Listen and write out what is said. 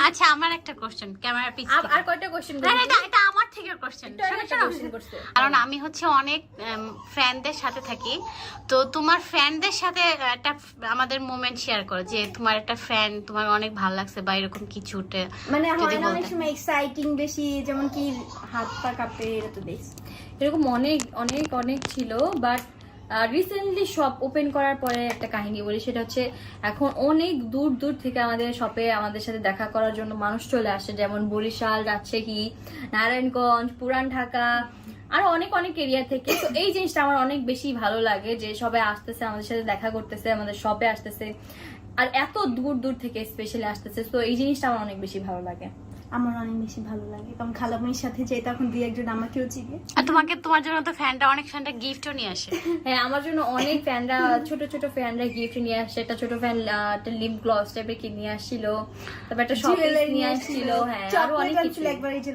আচ্ছা আমার একটা কোশ্চেন, ক্যামেরা পিছ আর কয়টা কোশ্চেন? না এটা আমার থেকে কোশ্চেন, কারণ আমি হচ্ছে অনেক ফ্রেন্ডদের সাথে থাকি, তো তোমার ফ্রেন্ডদের সাথে একটা আমাদের মোমেন্ট শেয়ার করো, যে তোমার একটা ফ্রেন্ড তোমার অনেক ভালো লাগছে বা এরকম কিছুটা মানে হয় না অনেক সময় এক্সাইটিং বেশি, যেমন কি হাত পা কাঁপে, এটা তো দেখছি এরকম অনেক অনেক অনেক ছিল। বাট রিসেন্টলি শপ ওপেন করার পরে একটা কাহিনী বলি, সেটা হচ্ছে এখন অনেক দূর দূর থেকে আমাদের শপে আমাদের সাথে দেখা করার জন্য মানুষ চলে আসে, যেমন বরিশাল, রাজশাহী, নারায়ণগঞ্জ, পুরান ঢাকা, আরো অনেক অনেক এরিয়া থেকে। তো এই জিনিসটা আমার অনেক বেশি ভালো লাগে যে সবাই আসতেছে, আমাদের সাথে দেখা করতেছে, আমাদের শপে আসতেছে, আর এত দূর দূর থেকে স্পেশালি আসতেছে। তো এই জিনিসটা আমার অনেক বেশি ভালো লাগে। আমার অনেক বেশি ভালো লাগে, কারণ খালামণির সাথে যে তখন দুই একজন আমাকেও চিনে। আর তোমার জন্য তো অনেক ফ্যানরা গিফটও নিয়ে আসে। হ্যাঁ, আমার জন্য অনেক ফ্যানরা, ছোট ছোট ফ্যানরা গিফট নিয়ে আসে। একটা ছোট ফ্যান একটা লিপ গ্লস টাইপের কি নিয়ে আসছিল, তারপর একটা শপিস নিয়ে আসছিল। হ্যাঁ, আরো অনেক কিছু। একবার এই যে